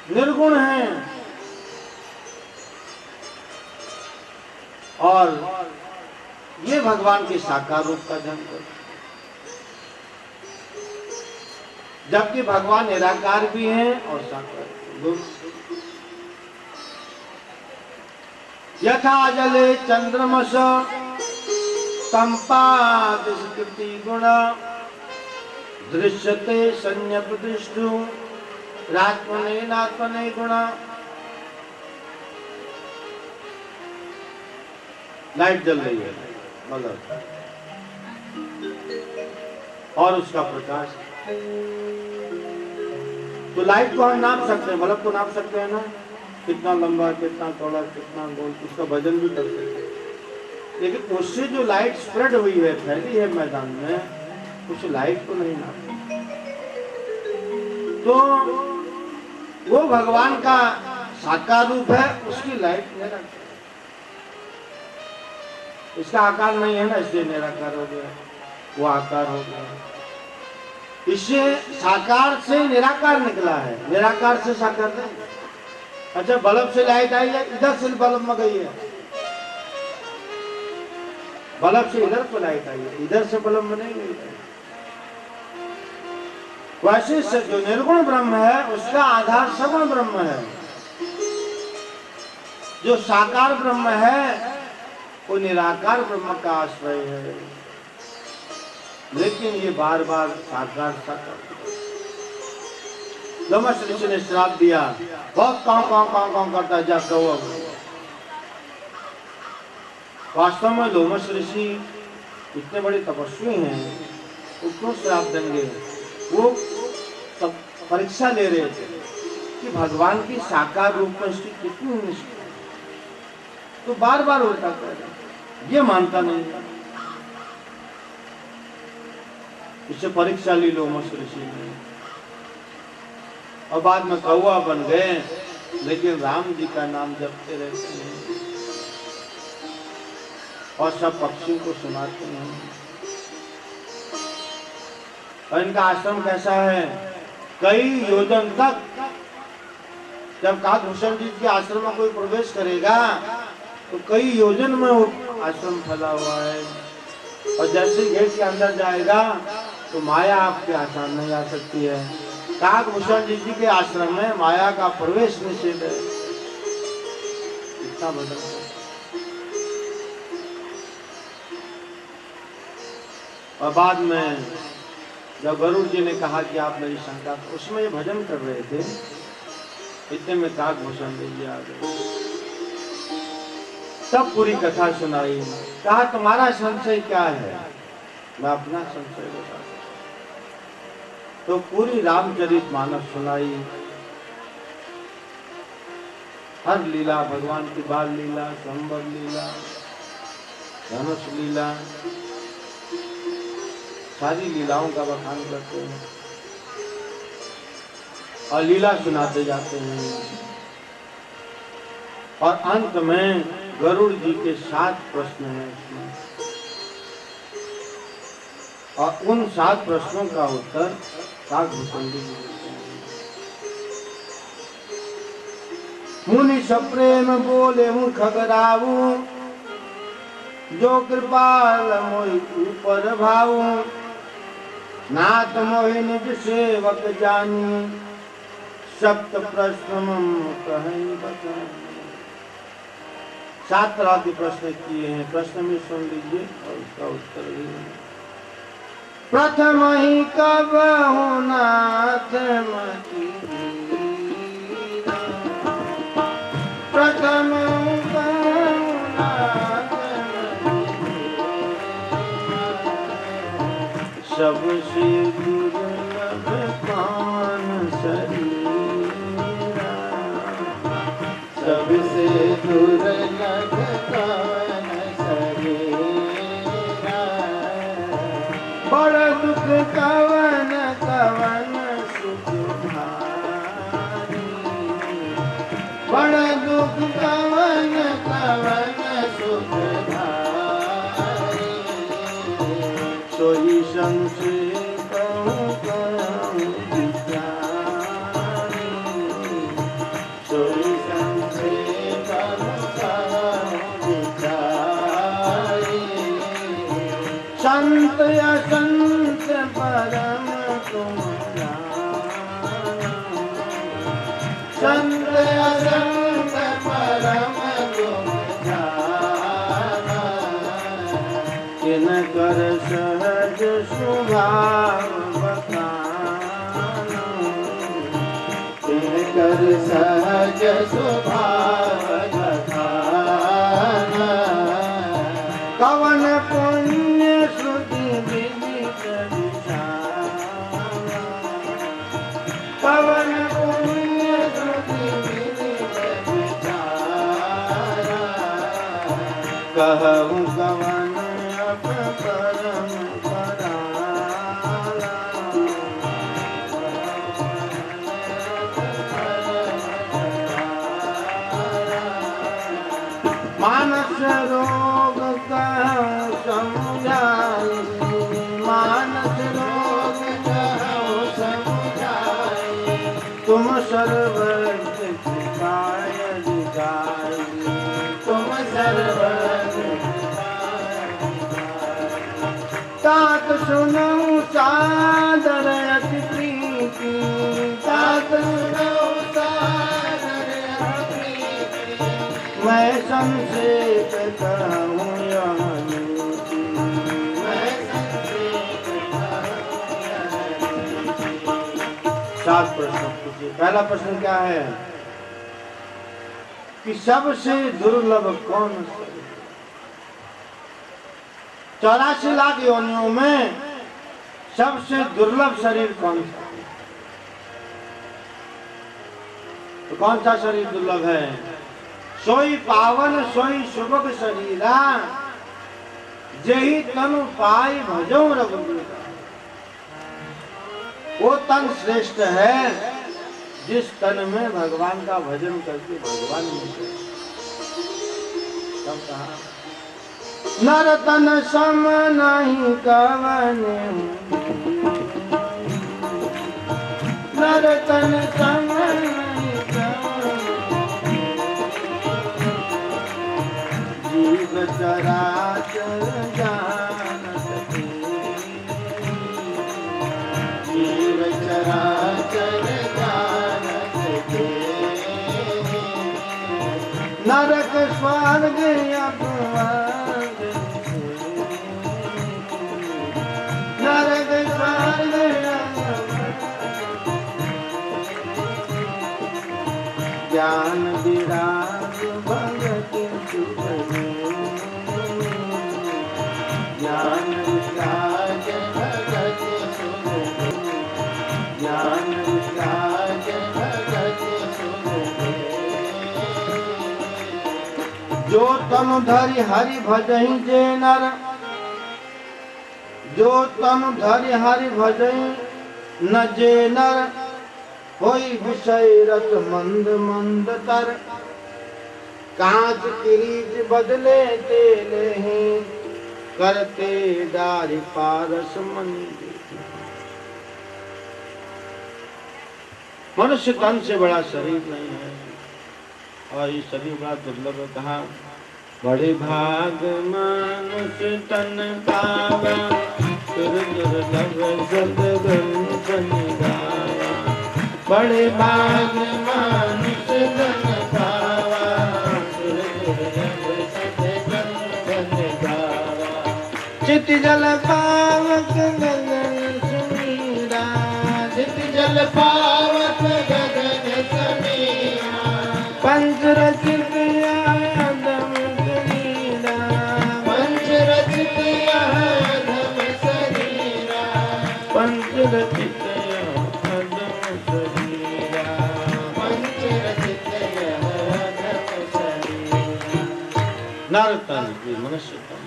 निर्गुण हैं और ये भगवान के साकार रूप का ध्यान करते, जबकि भगवान निराकार भी हैं और साकार दोनों। यथा जले चंद्रमस संपादिस्कृति गुण दृश्यते संज्ञप्रतिष्ठु रात्मने नात्मने गुण। लाइट जल रही है मतलब और उसका प्रकाश, तो लाइट को हम नाप सकते हैं, बल्ब को नाप सकते हैं ना, कितना लंबा, कितना चौड़ा, कितना गोल, उसका वजन भी कर सकते हैं। लेकिन उससे जो लाइट स्प्रेड हुई है, फैली है मैदान में, उस लाइट को नहीं नाप। तो वो भगवान का साकार रूप है, उसकी लाइट निराकार, इसका आकार नहीं है ना, इसलिए निराकार हो गया, वो आकार हो गया। इससे साकार से निराकार निकला है, निराकार से साकार नहीं। अच्छा, बल्ब से लाइट आई है, इधर से बल्ब में गई है, बल्ब से इधर को लाइट आई है, इधर से बल्ब में नहीं गई है। वैसे से जो निर्गुण ब्रह्म है उसका आधार सगुण ब्रह्म है, जो साकार ब्रह्म है वो निराकार ब्रह्म का आश्रय है। लेकिन ये बार बार साकार साकार लोमश ऋषि ने श्राप दिया, बहुत कांव करता है, जा कौवा। वास्तव में लोमश ऋषि इतने बड़े तपस्वी हैं, वो क्यों श्राप देंगे? वो तब परीक्षा ले रहे थे कि भगवान की साकार रूप में इसकी कितनी निष्ठा, तो बार बार उल्टा कर रहे, ये मानता नहीं है। इससे परीक्षा ली लोमश ऋषि ने और बाद में कौवा बन गए, लेकिन राम जी का नाम जपते रहते हैं और सब पक्षियों को सुनाते हैं। और इनका आश्रम कैसा है, कई योजन तक, जब काकभूषण जी के आश्रम में कोई प्रवेश करेगा तो कई योजन में वो आश्रम फैला हुआ है, और जैसे गेट के अंदर जाएगा तो माया आपके आश्रम नहीं आ सकती है। काकभूषण जी के आश्रम में माया का प्रवेश निषेध है, इतना बदल है। और बाद में जब गरुड़ जी ने कहा कि आप मेरी शंका, उसमें ये भजन कर रहे थे, इतने में काकभूषण जी आ गए, तब पूरी कथा सुनाई। कहा तुम्हारा संशय क्या है, मैं अपना संशय बता। तो पूरी रामचरितमानस सुनाई, हर लीला, भगवान की बाल लीला, संवर लीला, धनुष लीला, सारी लीलाओं का बखान करते हैं और लीला सुनाते जाते हैं। और अंत में गरुड़ जी के 7 प्रश्न हैं इसमें, और उन 7 प्रश्नों का उत्तर काकभूषण जी देते हैं। मुनि सप्रेम बोले हूँ खगराऊ, जो कृपाल मोहि ऊपर भाऊ, नाथ मोहि निज सेवक जानी, सप्त प्रश्न मम कहीं बताऊं। 7 तरह के प्रश्न किए हैं, प्रश्न में सुन लीजिए और उसका उत्तर भी। प्रथम ही कब नाथ मती, प्रथम सबसे दुर्लभ कान शरीरा, सबसे दुर्लभ कान शरीरा, बड़ दुख कवन कवन सुख भारी, बड़ दुख कवन कवन सुख भारी, सोई संशय कहूँ कहूँ विचारी, असंत परम तुम जाना, संत असंत परम तुम जाना, किन कर सहज स्वभाव बताना, किन कर सहज स्वभाव बताना, कवन पुण्य श्रुति विदित विचारा, कवन पुण्य श्रुति विदित विचारा, कहूँ कवन अप परम पराला, मानस रोग का समझाई, मानस रोग का समझाई, तुम सर्वज्ञ कृपाय दिखाई, तुम सर्वज्ञ तात सुनऊ सादर अति प्रीति, तात सुनऊ सादर अति प्रीति, मैं संक्षेप कहूँ यह नीति, मैं संक्षेप कहूँ यह नीति। 7 प्रश्न पूछिए। पहला प्रश्न क्या है कि सबसे दुर्लभ कौन सा? 84 लाख योनियों में सबसे दुर्लभ शरीर कौन सा? तो कौन सा शरीर दुर्लभ है? सोई पावन सोई शुभक शरीरा, जेहि तनु पाई भजो रघुवीरा। वो तन श्रेष्ठ है जिस तन में भगवान का भजन करके भगवान मिलते। तब कहा नर तन सम नहीं कवने, नर तन सम नहीं कवने, जीव चराचर जानत के, जीव चराचर जानत के, नरक स्वर्ग अपवर्ग से, नरक स्वर्ग ज्ञान विराग भगत सुभगे, ज्ञान विराग भगत सुभगे, ज्ञान विराग भगत सुभगे। जो तनु धरि हरि भजहि जे नर, जो तनु धरि हरि भजहि न जे नर, होई विषय रत मंद मंद तर, कांच किरीट बदले तेले ही, करते डारि पारस मंदिर। मनुष्य तन से बड़ा शरीर नहीं है और ये शरीर बड़ा दुर्लभ है। कहा बड़े भाग मनुष्य तन पावा, दुर्लभ सदगुण गावा, बड़े भाग मनुष्य तन पावा, दुर्लभ सदगुण गावा। चित जल पावक गगन सुमीरा, चित जल पावक गगन समीरा, पंच रचित अधम शरीरा, पंच रचित अधम शरीरा, पंच रचित अधम शरीरा, पंच रचित अधम शरीरा। नर तन की मनुष्य तन,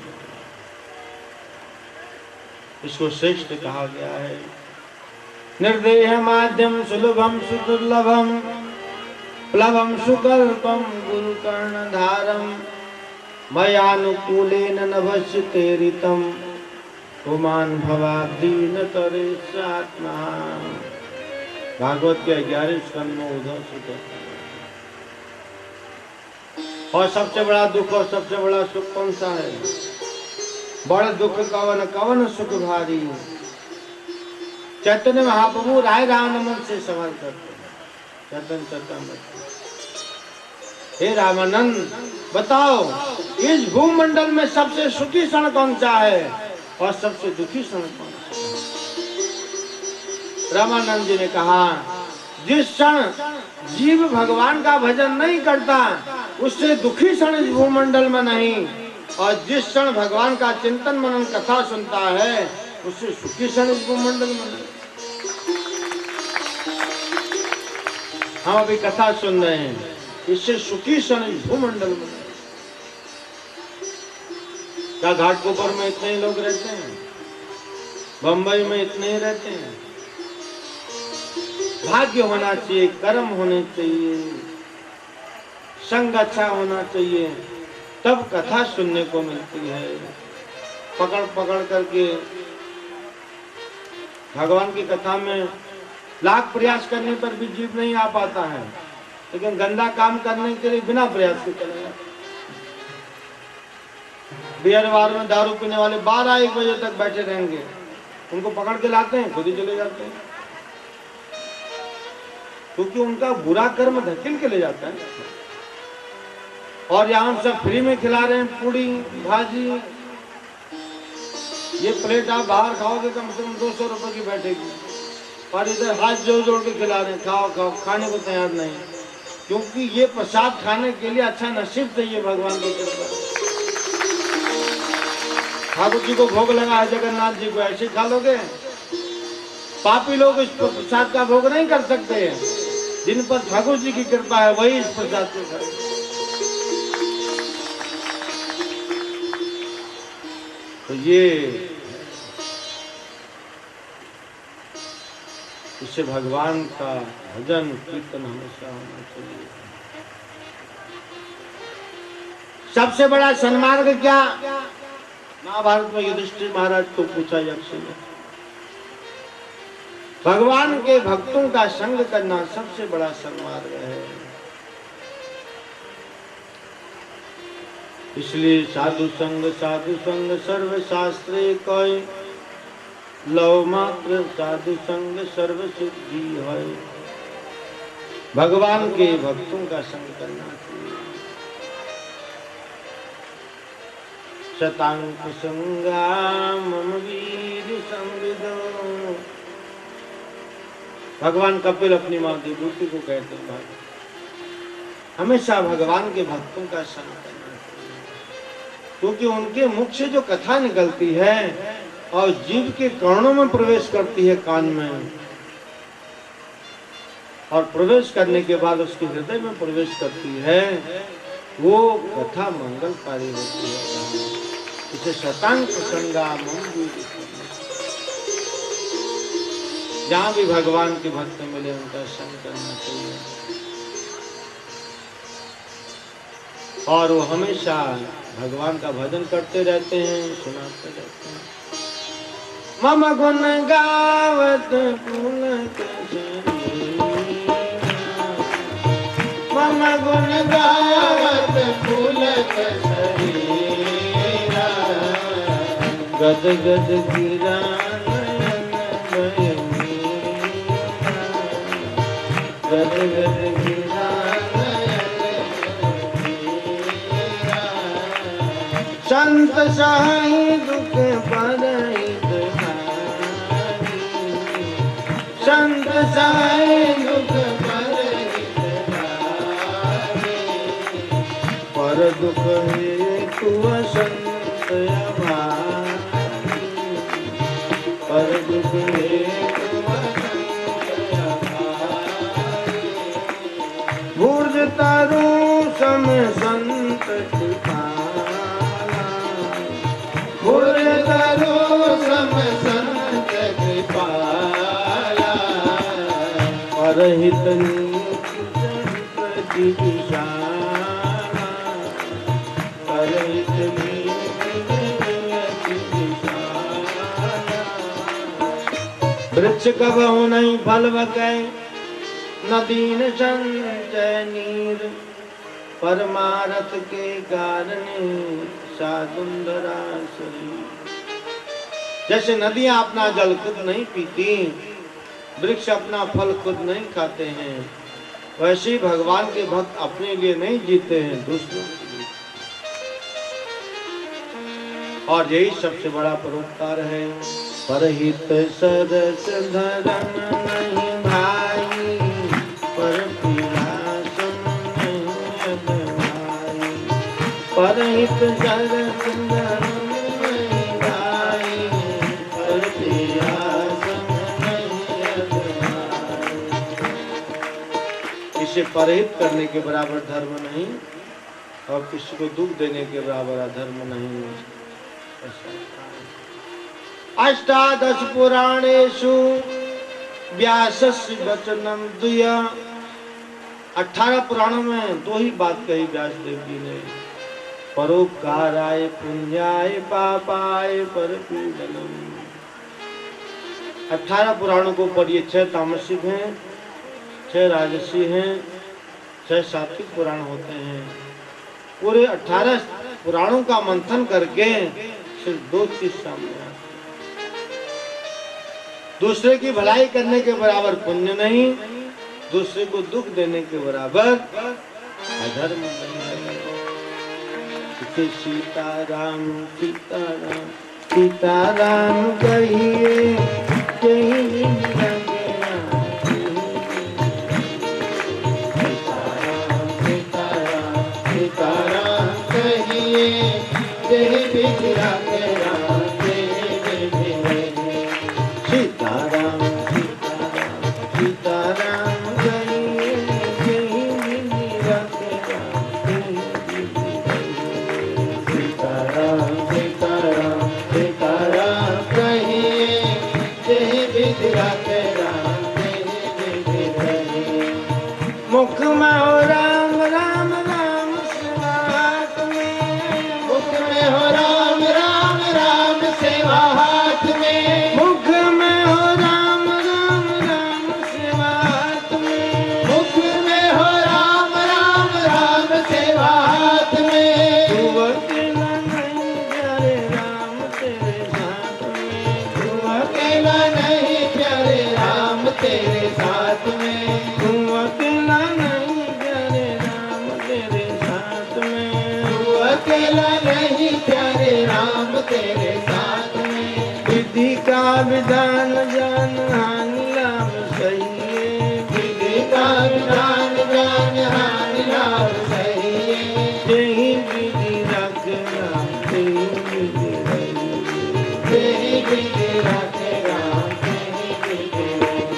इसको श्रेष्ठ कहा गया है। निर्देह माध्यम सुलभम सुदुर्लभम, प्लवम सुकल्पम गुरु कर्णधारम, मयानुकूलेन नभस्यते ऋतम, पुमान भवाब्दीन तरे सात्मा। भागवत के 11 स्कंद में उद्धव से कहते हैं। और सबसे बड़ा दुख और सबसे बड़ा सुख कौन सा है? बड़ दुख कवन कवन सुख भारी। चैतन्य महाप्रभु राय रामानंद से सवाल करते हैं, चैतन्य चरितामृत, हे रामानंद बताओ इस भूमंडल में सबसे सुखी क्षण कौन सा है और सबसे दुखी क्षण कौन सा है? रामानंद जी ने कहा जिस क्षण जीव भगवान का भजन नहीं करता उससे दुखी क्षण इस भूमंडल में नहीं, और जिस क्षण भगवान का चिंतन मनन कथा सुनता है उससे सुखी क्षण इस भूमंडल में नहीं। हम अभी कथा सुन रहे हैं, इससे सुखी क्षण इस भूमंडल में नहीं। क्या घाटकोपर में इतने ही लोग रहते हैं? बंबई में इतने ही रहते हैं? भाग्य होना चाहिए, कर्म होने चाहिए, संग अच्छा होना चाहिए, तब कथा सुनने को मिलती है। पकड़ पकड़ करके भगवान की कथा में लाख प्रयास करने पर भी जीव नहीं आ पाता है, लेकिन गंदा काम करने के लिए बिना प्रयास के चले जाते। बियर बार में दारू पीने वाले 12-1 बजे तक बैठे रहेंगे, उनको पकड़ के लाते हैं, खुद ही चले जाते हैं, क्योंकि उनका बुरा कर्म धकेल के ले जाता है। और यहाँ हम सब फ्री में खिला रहे हैं पूड़ी भाजी, ये प्लेट आप बाहर खाओगे कम से कम 200 रुपए की बैठेगी, और इधर हाथ जोड़ जोड़ के खिला रहे हैं, खाओ खाओ, खाने को तैयार नहीं, क्योंकि ये प्रसाद खाने के लिए अच्छा नसीब चाहिए भगवान की कृपा। ठाकुर जी को भोग लगा है जगन्नाथ जी को, ऐसे खा लोगे? पापी लोग इस प्रसाद का भोग नहीं कर सकते, जिन पर ठाकुर जी की कृपा है वही इस प्रसाद को खाए। तो ये इससे भगवान का भजन कीर्तन हमेशा होना चाहिए। सबसे बड़ा सन्मार्ग क्या? महाभारत में युधिष्ठिर महाराज को पूछा यक्ष ने, भगवान के भक्तों का संग करना सबसे बड़ा सन्मार्ग है। इसलिए साधु संग सर्व शास्त्रे कोई, लव मात्र साधु संग सर्व सिद्धि है। भगवान के भक्तों का संग करना चाहिए। शतांक संगा मम वीर संविदो, भगवान कपिल अपनी मां विभूति को कहते हैं, हमेशा भगवान के भक्तों का संग करना चाहिए, क्योंकि उनके मुख से जो कथा निकलती है और जीव के कर्णों में प्रवेश करती है, कान में, और प्रवेश करने के बाद उसके हृदय में प्रवेश करती है, वो कथा मंगलकारी होती है। इसे शतांक संगा मंगल, जहां भी भगवान के भक्त मिले उनका संग करना चाहिए, और वो हमेशा भगवान का भजन करते रहते हैं, सुनाते रहते हैं। मम गुण गावत पुलक शरीरा, मम गुण गावत पुलक शरीरा, गद गद गिरा नयन भयमीरा, गद गद गिरा नयन भयमीरा, संत सहाय दुख परई, संत सहाय दुख पर दुख हेतु संत अभागी, पर दुख हेतु भूर्ज तरु सम संत कृपाला, भूर्ज तरु सम संत कृपाला, परहित नीति प्रति विशाला, परहित नीति प्रति विशाला, वृक्ष कबहु नहीं फल बकै, न दीन संचय नीर, परमारथ के कारण साधुंधरा शरीर। जैसे नदियां अपना जल खुद नहीं पीती, वृक्ष अपना फल खुद नहीं खाते हैं, वैसे ही भगवान के भक्त अपने लिए नहीं जीते हैं, दूसरों के लिए। और यही सबसे बड़ा परोपकार है। परहित सरस धर्म नहीं भाई, पर पीड़ासम नहीं अदनाई। परहित सरस धर्म नहीं भाई, पर पीड़ासम नहीं अदनाई। इसे परहित करने के बराबर धर्म नहीं, और किसी को दुख देने के बराबर अधर्म नहीं। अष्टादश पुराणेषु व्यासस्य वचनम द्वय। 18 पुराणों में दो ही बात कही व्यास देव जी ने, परोपकाराय पुण्याय पापाय परपीडनम। 18 पुराणों को पढ़िए, 6 तामसिक हैं, 6 राजसी हैं, 6 सात्विक पुराण होते हैं। पूरे 18 पुराणों का मंथन करके सिर्फ 2 चीज सामने आती है। दूसरे की भलाई करने के बराबर पुण्य नहीं, दूसरे को दुख देने के बराबर अधर्म नहीं। सीताराम सीताराम सीताराम कहिए, कहीं मुख में हो राम राम राम सेवा हाथ में। मुख में हो राम राम राम सेवा हाथ में। मुख में हो राम राम राम सेवा हाथ में। मुख में हो राम राम राम सेवा हाथ में। तू अकेला नहीं प्यारे राम तेरे साथ में। तू अकेला नहीं प्यारे राम तेरे साथ में। तू अकेला नहीं प्यारे राम तेरे साथ में। तू अकेला नहीं प्यारे राम तेरे साथ में। विधि का विधान जान हानि लाभ सही है। विधि का विधान जान हानि लाभ सही है। यही विधि रख राम तेरी विधि रही। यही विधि रख राम तेरी विधि रही।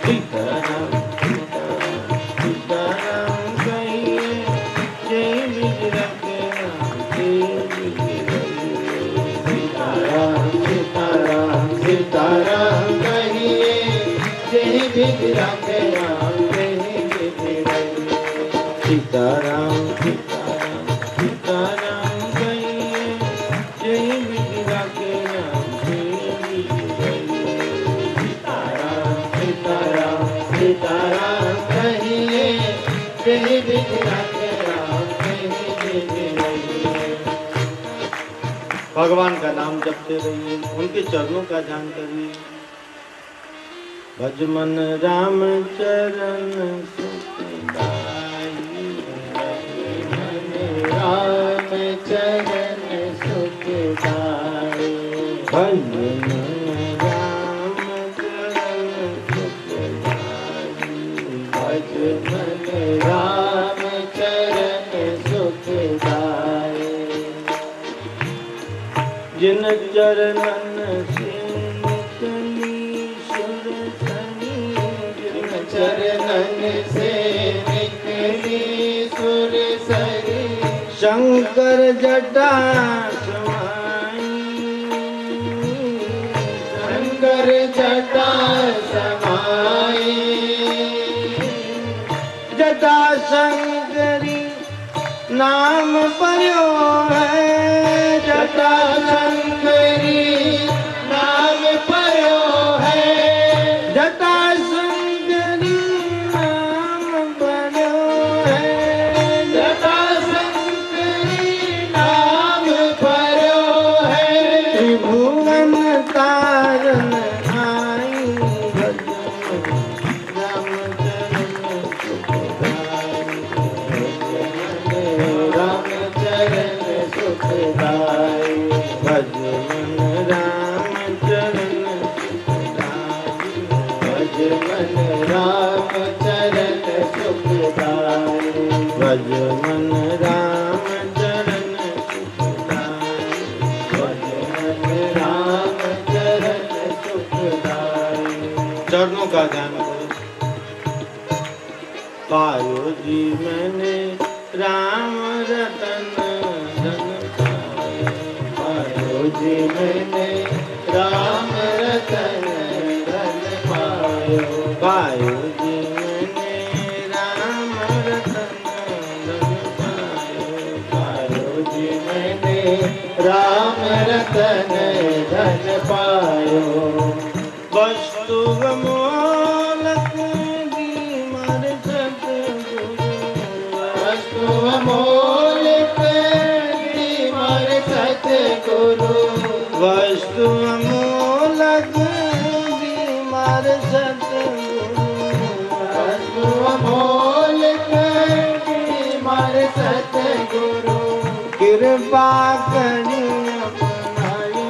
सीताराम सीताराम कहिए, जय विधि रख राम तेरी विधि रही। सीताराम सीताराम सीताराम कहिए, जय विधि रख राम तेरी विधि रही। सीताराम सीताराम सीताराम कहिए, जय विधि रख राम तेरी विधि रही। सीताराम सीताराम सीताराम कहिए, जय विधि रख राम तेरी विधि रही। भगवान का नाम जपते रहिए, उनके चरणों का ध्यान करिए। भज मन राम चरण सुखदाई। भज मन राम चरण सुखदाई। भज मन राम चरण सुखदाई। भज मन राम चरण सुखदाई। जिन चरणन से निकली सुरसनी। जिन चरणन से निकली सुरसनी। शंकर जटा समाई। शंकर जटा समाई। जटा शंकरी नाम पर्यो है। जटा शंकरी नाम पर्यो है। जटा शंकरी नाम पर्यो है। जटा भज मन राम चरण सुखदाई, भज मन राम चरण सुखदाई। चरणों का ध्यान करो। पायो जी मैंने राम रतन धन पायो, पायो जी मैंने राम रतन धन पायो। पायो जी मैंने राम रतन धन पायो, पायो जी मैंने राम रतन धन पायो। वस्तु अमोलक दीमर सतगुरु, वस्तु अमोलक दीमर सतगुरु, वस्तु अमोलक दीमर सतगुरु, वस्तु अमोलक दीमर सतगुरु। कृपा करी अपनायो,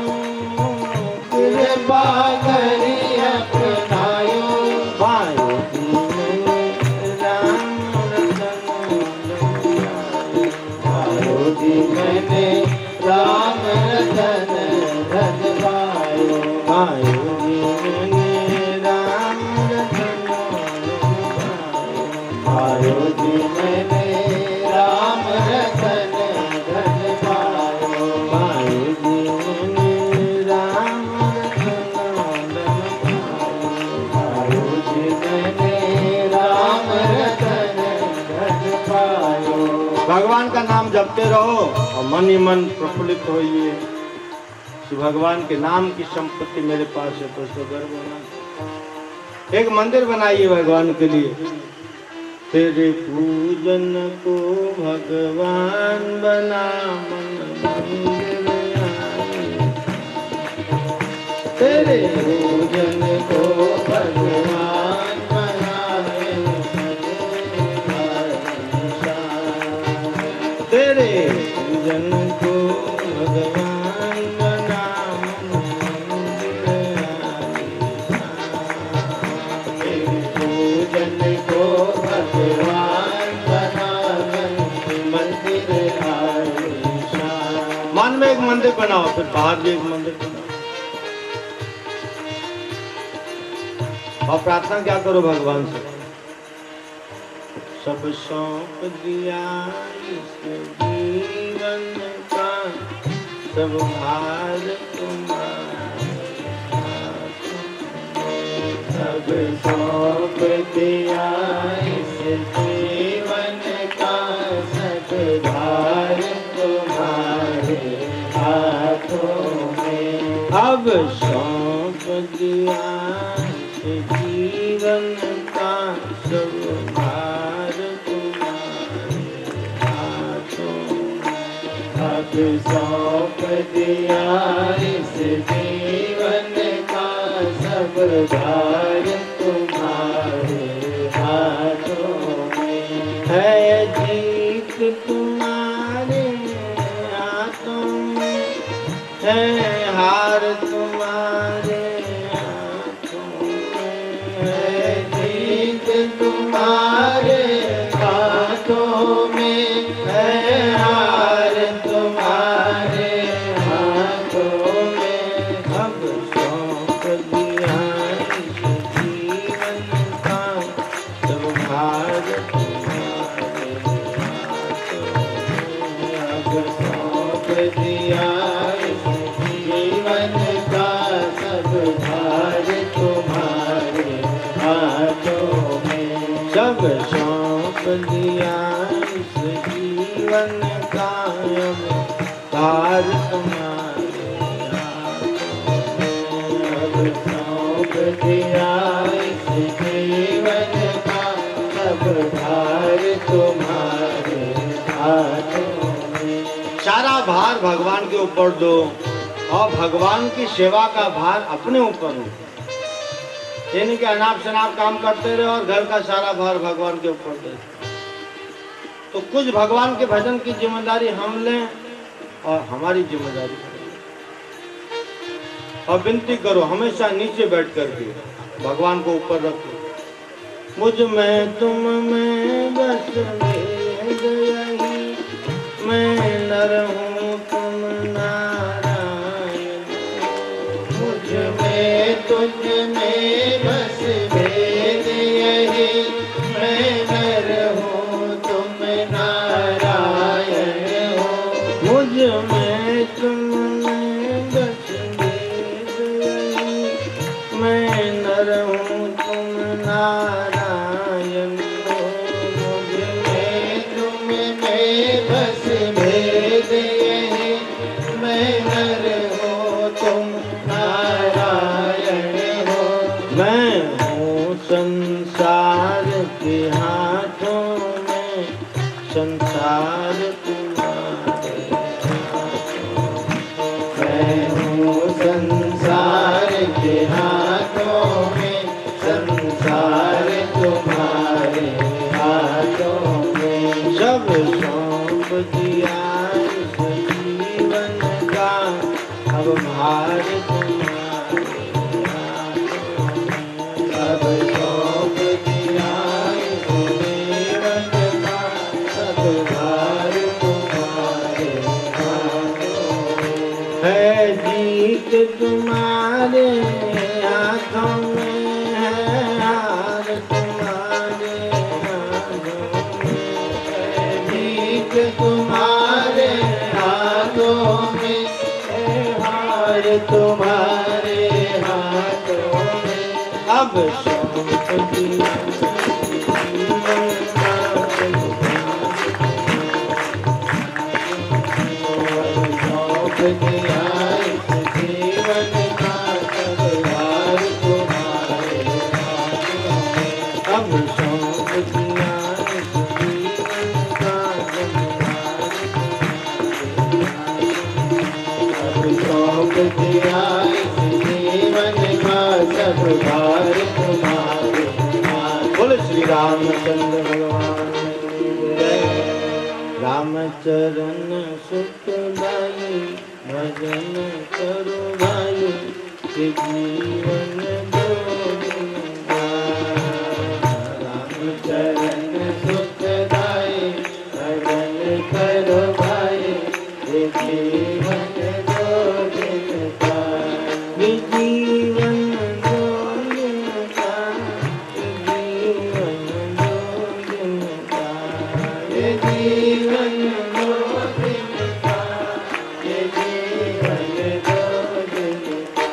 कृपा करी अपनायो। पायो जी मैंने राम रतन धन पायो, पायो जी मैंने राम रतन धन पायो। पायो जी मैंने राम रतन धन पायो, पायो जी मैंने राम रतन धन पायो। पायो जी मैंने राम रतन धन पायो। पायो जी मैंने राम रतन धन पायो। भगवान का नाम जपते रहो और मन ही मन प्रफुल्लित होइए कि भगवान के नाम की संपत्ति मेरे पास है, तो उसको गर्व होना। एक मंदिर बनाइए भगवान के लिए। तेरे पूजन को भगवान बना मन मंदिर आए, तेरे पूजन को भगवान बनाए। तेरे पूजन को भगवान बना मन मंदिर आए। तेरे पूजन को भगवान बनाए मंदिर आए। मन में एक मंदिर बनाओ, फिर बाहर भी एक मंदिर बनाओ और प्रार्थना क्या करो भगवान से। सब सौंप दिया इस जीवन का, सब भार तुम्हारे हाथों में। सब सौंप दिया इस जीवन का, सब भार तुम्हारे हाथों में। अब सौंप दिया इस जीवन का, सब भार तुम्हारे हाथों में। अब सौंप दिया इस जीवन का, सब भार तुम्हारे हाथों में। है जीत तुम्हारे हाथों में, है हार तुम्हारे हाथों में। है जीत तुम्हारे हाथों में, है हार तुम्हारे हाथों में। अब सौंप दिया इस जीवन का, सब भार तुम्हारे हाथों में। अब सौंप दिया इस जीवन का, सब भार तुम्हारे हाथों में। सब सौंप दिया इस जीवन का, अब भार तुम्हारे हाथों में। अब सौंप दिया इस जीवन का, सब भार तुम्हारे हाथों में। सारा भार भगवान के ऊपर दो और भगवान की सेवा का भार अपने ऊपर हो। यानी कि अनाप शनाप काम करते रहे और घर का सारा भार भगवान के ऊपर दे। तो कुछ भगवान के भजन की जिम्मेदारी हम लें और हमारी जिम्मेदारी करें। और विनती करो हमेशा नीचे बैठ करके भगवान को ऊपर रखो। मुझ में तुम में बस वेद संसार तुम्हारे मैं हूँ संसार के हाथों में, संसार तुम्हारे हाथों में। सब सौंप दिया इस जीवन का, अब भार तुम्हारे हाथों में। सब सौंप दिया इस जीवन का, सब भार तुम्हारे हाथों में। है जीत तुम्हारे हाथों में, है हार तुम्हारे हाथों में। जीत तुम्हारे हाथों में, है हार तुम्हारे हाथों में। अब सौंप दिया जीवन का, सौंप दिया इस जीवन का, सब भार तुम्हारे हाथों में। अब सौंप दिया इस जीवन का, अब सौंप दिया इस जीवन का, सब भार तुम्हारे हाथों। बोले श्री रामचंद्र भगवान की जय। रामचरण सुखदाई भजन करो भाई, कि जीवन दो दिन चरण सुखदाई भजन करो भाई, ये जीवन दो दिन का। ये जीवन दो दिन का, ये जीवन दो दिन का। ये जीवन दो दिन का, ये जीवन दो दिन का।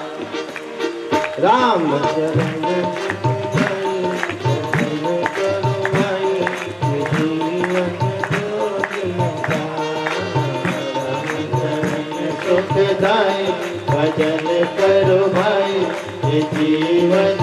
रामचरण सुखदाई भजन करो भाई, ये जीवन दो दिन का। सुखदाई भजन करो भाई, ये जीवन